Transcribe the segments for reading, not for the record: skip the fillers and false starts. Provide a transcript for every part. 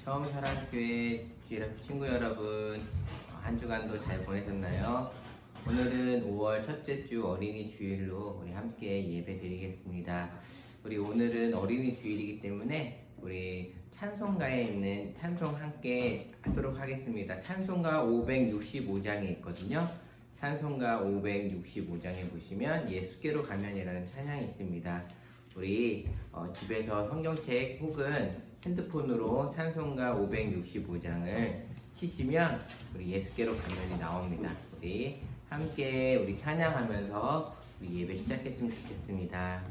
처음 사랑교회 주일학교 친구 여러분, 한 주간도 잘 보내셨나요? 오늘은 5월 첫째 주 어린이 주일로 우리 함께 예배 드리겠습니다. 우리 오늘은 어린이 주일이기 때문에 우리 찬송가에 있는 찬송 함께 하도록 하겠습니다. 찬송가 565장에 있거든요. 찬송가 565장에 보시면 예수께로 가면이라는 찬양이 있습니다. 우리 집에서 성경책 혹은 핸드폰으로 찬송가 565장을 치시면 우리 예수께로 가면이 나옵니다. 우리 함께 우리 찬양하면서 우리 예배 시작했으면 좋겠습니다.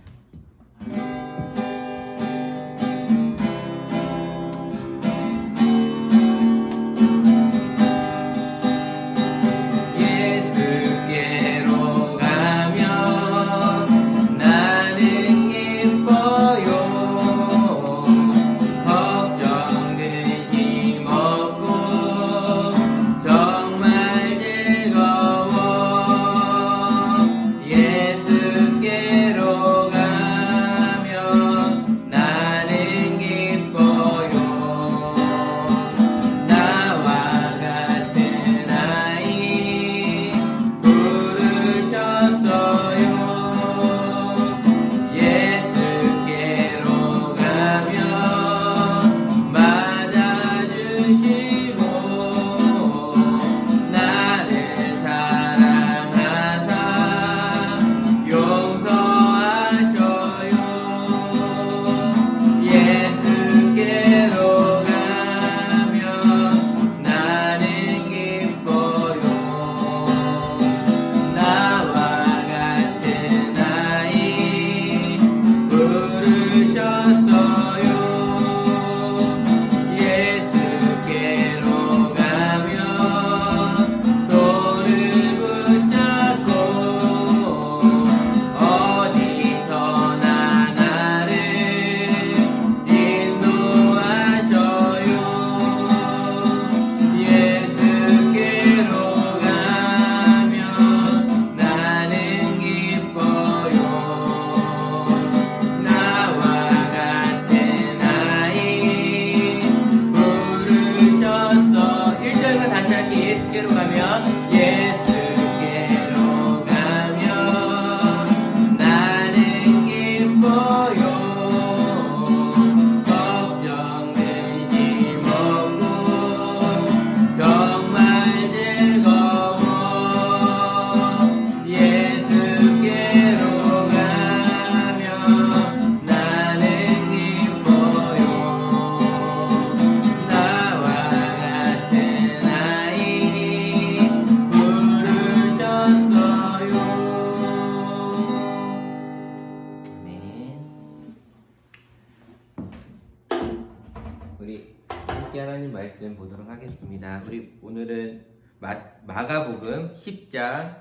우리 함께 하나님 말씀 보도록 하겠습니다. 우리 오늘은 마가복음 10장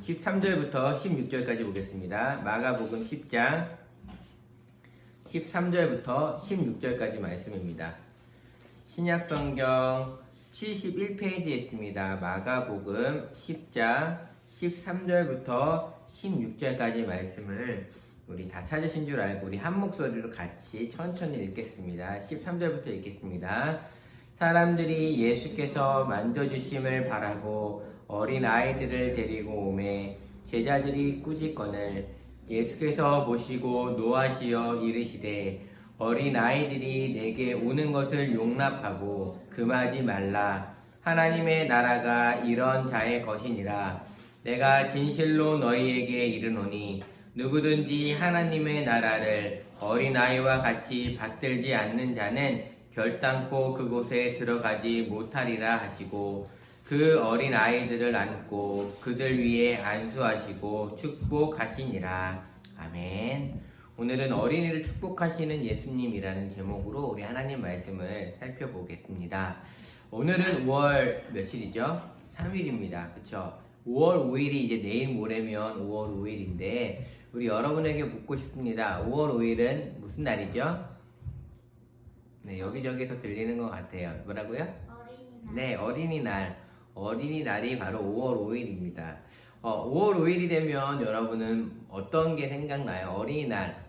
13절부터 16절까지 보겠습니다. 마가복음 10장 13절부터 16절까지 말씀입니다. 신약성경 71페이지에 있습니다. 마가복음 10장 13절부터 16절까지 말씀을 우리 다 찾으신 줄 알고 우리 한 목소리로 같이 천천히 읽겠습니다. 13절부터 읽겠습니다. 사람들이 예수께서 만져주심을 바라고 어린 아이들을 데리고 오매 제자들이 꾸짖거늘 예수께서 보시고 노하시어 이르시되 어린 아이들이 내게 오는 것을 용납하고 금하지 말라. 하나님의 나라가 이런 자의 것이니라. 내가 진실로 너희에게 이르노니 누구든지 하나님의 나라를 어린아이와 같이 받들지 않는 자는 결단코 그곳에 들어가지 못하리라 하시고 그 어린아이들을 안고 그들 위에 안수하시고 축복하시니라. 아멘. 오늘은 어린이를 축복하시는 예수님이라는 제목으로 우리 하나님 말씀을 살펴보겠습니다. 오늘은 5월 며칠이죠? 3일입니다. 그쵸? 5월 5일이 이제 내일 모레면 5월 5일인데 우리 여러분에게 묻고 싶습니다. 5월 5일은 무슨 날이죠? 네, 여기저기서 들리는 것 같아요. 뭐라고요? 어린이날. 네, 어린이날. 어린이날이 바로 5월 5일입니다. 5월 5일이 되면 여러분은 어떤 게 생각나요? 어린이날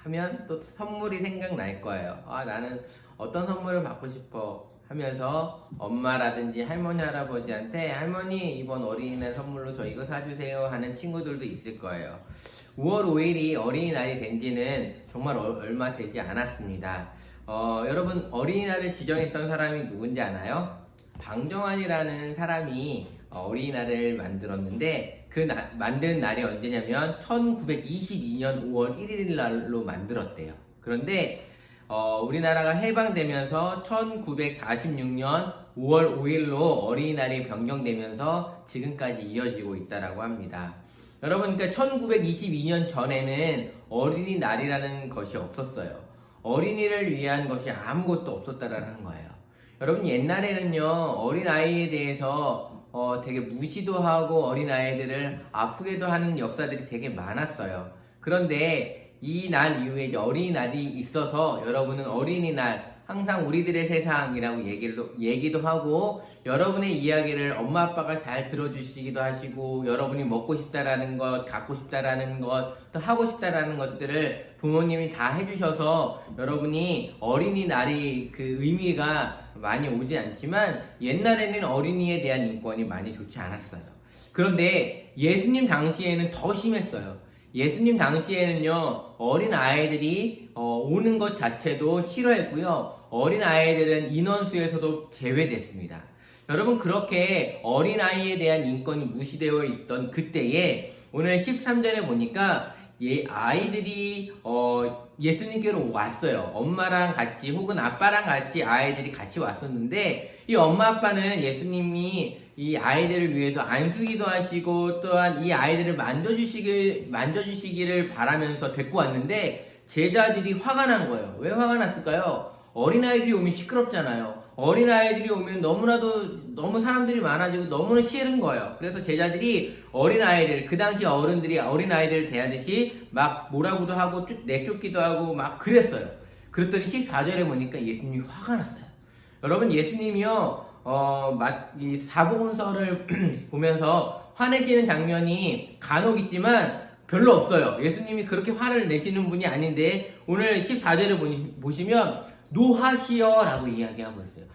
하면 또 선물이 생각날 거예요. 아, 나는 어떤 선물을 받고 싶어 하면서 엄마라든지 할머니, 할아버지한테 할머니 이번 어린이날 선물로 저 이거 사주세요 하는 친구들도 있을 거예요. 5월 5일이 어린이날이 된 지는 정말 얼마 되지 않았습니다. 여러분 어린이날을 지정했던 사람이 누군지 아나요? 방정환이라는 사람이 어린이날을 만들었는데 그 만든 날이 언제냐면 1922년 5월 1일 날로 만들었대요. 그런데 우리나라가 해방되면서 1946년 5월 5일로 어린이날이 변경되면서 지금까지 이어지고 있다고 합니다. 여러분, 그러니까 1922년 전에는 어린이날이라는 것이 없었어요. 어린이를 위한 것이 아무것도 없었다라는 거예요. 여러분, 옛날에는요, 어린아이에 대해서 되게 무시도 하고 어린아이들을 아프게도 하는 역사들이 되게 많았어요. 그런데 이 날 이후에 이제 어린이날이 있어서 여러분은 어린이날 항상 우리들의 세상이라고 얘기도 하고 여러분의 이야기를 엄마 아빠가 잘 들어주시기도 하시고 여러분이 먹고 싶다라는 것, 갖고 싶다라는 것, 또 하고 싶다라는 것들을 부모님이 다 해주셔서 여러분이 어린이날이 그 의미가 많이 오지 않지만 옛날에는 어린이에 대한 인권이 많이 좋지 않았어요. 그런데 예수님 당시에는 더 심했어요. 예수님 당시에는요, 어린 아이들이 오는 것 자체도 싫어했고요. 어린 아이들은 인원수에서도 제외됐습니다. 여러분, 그렇게 어린 아이에 대한 인권이 무시되어 있던 그때에 오늘 13절에 보니까 아이들이 예수님께로 왔어요. 엄마랑 같이 혹은 아빠랑 같이 아이들이 같이 왔었는데 이 엄마 아빠는 예수님이 이 아이들을 위해서 안수기도 하시고 또한 이 아이들을 만져주시기를 바라면서 데리고 왔는데 제자들이 화가 난 거예요. 왜 화가 났을까요? 어린아이들이 오면 시끄럽잖아요. 어린아이들이 오면 너무 사람들이 많아지고 너무나 싫은 거예요. 그래서 제자들이 어린아이들, 그 당시 어른들이 어린아이들을 대하듯이 막 뭐라고도 하고 내쫓기도 하고 막 그랬어요. 그랬더니 14절에 보니까 예수님이 화가 났어요. 여러분, 예수님이요, 이 사복음서를 보면서 화내시는 장면이 간혹 있지만 별로 없어요. 예수님이 그렇게 화를 내시는 분이 아닌데 오늘 14절을 보시면 노하시어 라고 이야기하고 있어요.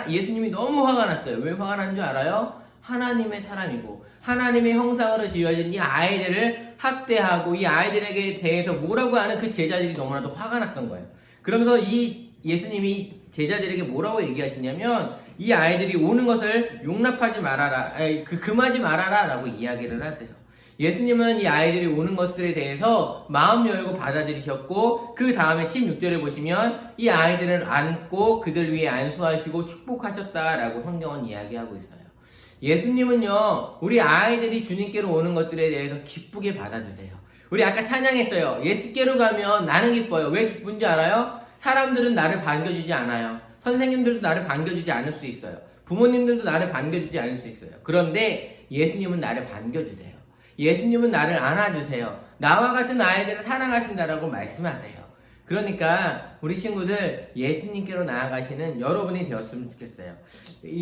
예수님이 너무 화가 났어요. 왜 화가 난 줄 알아요? 하나님의 사람이고 하나님의 형상으로 지어진 이 아이들을 학대하고 이 아이들에게 대해서 뭐라고 하는 그 제자들이 너무나도 화가 났던 거예요. 그러면서 이 예수님이 제자들에게 뭐라고 얘기하시냐면 이 아이들이 오는 것을 용납하지 말아라, 금하지 말아라 라고 이야기를 하세요. 예수님은 이 아이들이 오는 것들에 대해서 마음 열고 받아들이셨고 그 다음에 16절에 보시면 이 아이들을 안고 그들 위에 안수하시고 축복하셨다라고 성경은 이야기하고 있어요. 예수님은요, 우리 아이들이 주님께로 오는 것들에 대해서 기쁘게 받아주세요. 우리 아까 찬양했어요. 예수께로 가면 나는 기뻐요. 왜 기쁜지 알아요? 사람들은 나를 반겨주지 않아요. 선생님들도 나를 반겨주지 않을 수 있어요. 부모님들도 나를 반겨주지 않을 수 있어요. 그런데 예수님은 나를 반겨주세요. 예수님은 나를 안아주세요. 나와 같은 아이들을 사랑하신다라고 말씀하세요. 그러니까 우리 친구들 예수님께로 나아가시는 여러분이 되었으면 좋겠어요.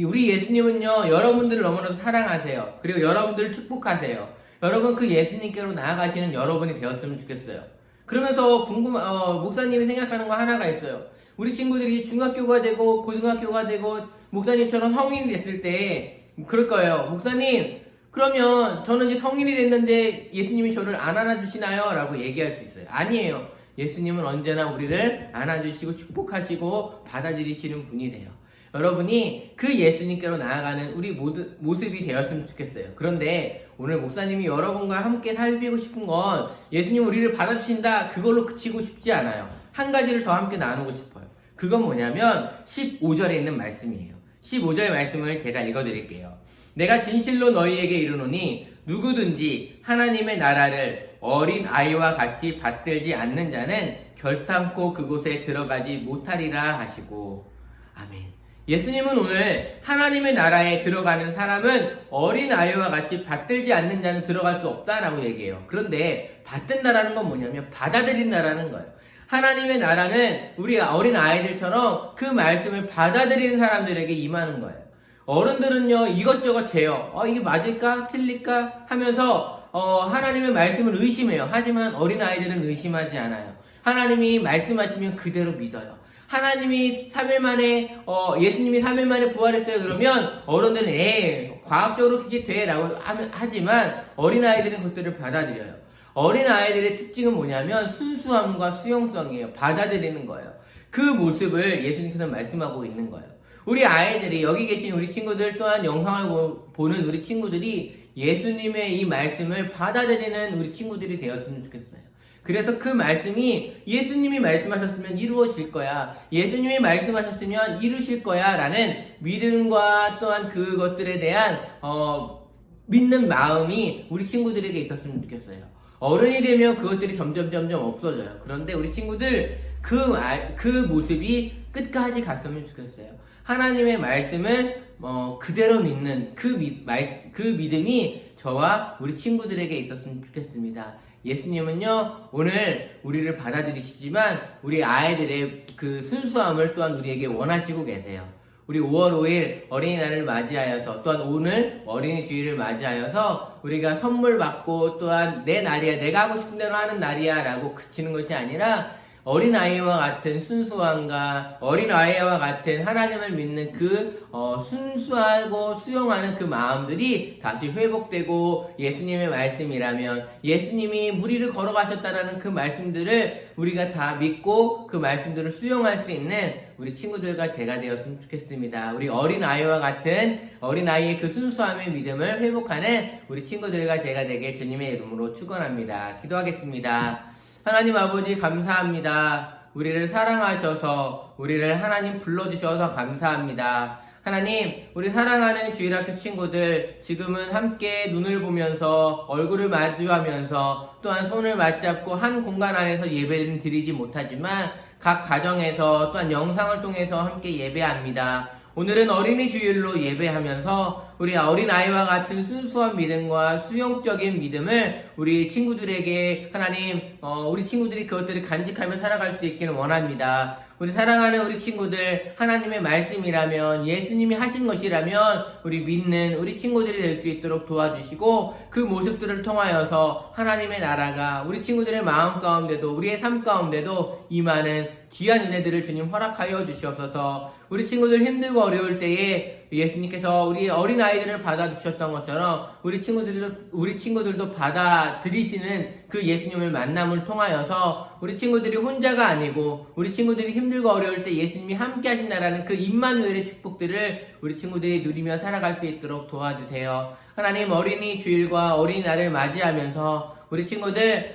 우리 예수님은요, 여러분들을 너무나도 사랑하세요. 그리고 여러분들을 축복하세요. 여러분 그 예수님께로 나아가시는 여러분이 되었으면 좋겠어요. 그러면서 목사님이 생각하는 거 하나가 있어요. 우리 친구들이 중학교가 되고 고등학교가 되고 목사님처럼 성인이 됐을 때 그럴 거예요. 목사님, 그러면 저는 이제 성인이 됐는데 예수님이 저를 안 안아주시나요? 라고 얘기할 수 있어요. 아니에요. 예수님은 언제나 우리를 안아주시고 축복하시고 받아들이시는 분이세요. 여러분이 그 예수님께로 나아가는 우리 모습이 되었으면 좋겠어요. 그런데 오늘 목사님이 여러분과 함께 살피고 싶은 건 예수님 우리를 받아주신다, 그걸로 그치고 싶지 않아요. 한 가지를 더 함께 나누고 싶어요. 그건 뭐냐면 15절에 있는 말씀이에요. 15절 말씀을 제가 읽어드릴게요. 내가 진실로 너희에게 이르노니 누구든지 하나님의 나라를 어린 아이와 같이 받들지 않는 자는 결탄코 그곳에 들어가지 못하리라 하시고, 아멘. 예수님은 오늘 하나님의 나라에 들어가는 사람은 어린 아이와 같이 받들지 않는 자는 들어갈 수 없다라고 얘기해요. 그런데 받든다라는 건 뭐냐면 받아들인다라는 거예요. 하나님의 나라는 우리 어린 아이들처럼 그 말씀을 받아들이는 사람들에게 임하는 거예요. 어른들은요, 이것저것 재요. 이게 맞을까? 틀릴까? 하면서 하나님의 말씀을 의심해요. 하지만 어린아이들은 의심하지 않아요. 하나님이 말씀하시면 그대로 믿어요. 하나님이 3일 만에 예수님이 3일 만에 부활했어요. 그러면 어른들은 과학적으로 그게 돼라고 하지만 어린아이들은 그것들을 받아들여요. 어린아이들의 특징은 뭐냐면 순수함과 수용성이에요. 받아들이는 거예요. 그 모습을 예수님께서 말씀하고 있는 거예요. 우리 아이들이, 여기 계신 우리 친구들 또한 영상을 보는 우리 친구들이 예수님의 이 말씀을 받아들이는 우리 친구들이 되었으면 좋겠어요. 그래서 그 말씀이 예수님이 말씀하셨으면 이루어질 거야, 예수님이 말씀하셨으면 이루실 거야 라는 믿음과 또한 그것들에 대한 믿는 마음이 우리 친구들에게 있었으면 좋겠어요. 어른이 되면 그것들이 점점 없어져요. 그런데 우리 친구들 그 모습이 끝까지 갔으면 좋겠어요. 하나님의 말씀을 그대로 믿는 그 믿음이 저와 우리 친구들에게 있었으면 좋겠습니다. 예수님은요, 오늘 우리를 받아들이시지만 우리 아이들의 그 순수함을 또한 우리에게 원하시고 계세요. 우리 5월 5일 어린이날을 맞이하여서, 또한 오늘 어린이 주일을 맞이하여서 우리가 선물 받고 또한 내 날이야, 내가 하고 싶은 대로 하는 날이야 라고 그치는 것이 아니라 어린아이와 같은 순수함과 어린아이와 같은 하나님을 믿는 그 순수하고 수용하는 그 마음들이 다시 회복되고, 예수님의 말씀이라면 예수님이 무리를 걸어가셨다라는 그 말씀들을 우리가 다 믿고 그 말씀들을 수용할 수 있는 우리 친구들과 제가 되었으면 좋겠습니다. 우리 어린아이와 같은 어린아이의 그 순수함의 믿음을 회복하는 우리 친구들과 제가 되길 주님의 이름으로 축원합니다. 기도하겠습니다. 하나님 아버지, 감사합니다. 우리를 사랑하셔서 우리를 하나님 불러주셔서 감사합니다. 하나님, 우리 사랑하는 주일학교 친구들, 지금은 함께 눈을 보면서 얼굴을 마주하면서 또한 손을 맞잡고 한 공간 안에서 예배를 드리지 못하지만 각 가정에서 또한 영상을 통해서 함께 예배합니다. 오늘은 어린이 주일로 예배하면서 우리 어린아이와 같은 순수한 믿음과 수용적인 믿음을 우리 친구들에게 하나님, 우리 친구들이 그것들을 간직하며 살아갈 수 있기를 원합니다. 우리 사랑하는 우리 친구들, 하나님의 말씀이라면 예수님이 하신 것이라면 우리 믿는 우리 친구들이 될 수 있도록 도와주시고, 그 모습들을 통하여서 하나님의 나라가 우리 친구들의 마음 가운데도 우리의 삶 가운데도 임하는 귀한 은혜들을 주님 허락하여 주시옵소서. 우리 친구들 힘들고 어려울 때에 예수님께서 우리 어린아이들을 받아주셨던 것처럼 우리 친구들도 받아들이시는 그 예수님을 만남을 통하여서 우리 친구들이 혼자가 아니고 우리 친구들이 힘들고 어려울 때 예수님이 함께 하신다라는 그 임마누엘의 축복들을 우리 친구들이 누리며 살아갈 수 있도록 도와주세요. 하나님, 어린이 주일과 어린이날을 맞이하면서 우리 친구들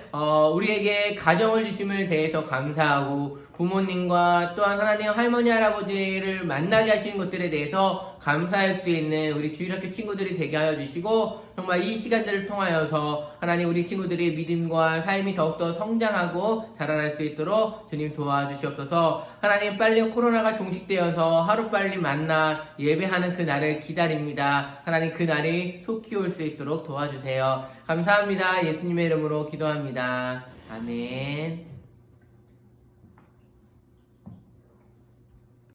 우리에게 가정을 주심을 대해서 감사하고, 부모님과 또한 하나님 할머니 할아버지를 만나게 하시는 것들에 대해서 감사할 수 있는 우리 주일학교 친구들이 되게 하여 주시고, 정말 이 시간들을 통하여서 하나님 우리 친구들의 믿음과 삶이 더욱더 성장하고 자라날 수 있도록 주님 도와주시옵소서. 하나님, 빨리 코로나가 종식되어서 하루빨리 만나 예배하는 그 날을 기다립니다. 하나님, 그 날이 속히 올 수 있도록 도와주세요. 감사합니다. 예수님의 이름으로 기도합니다. 아멘.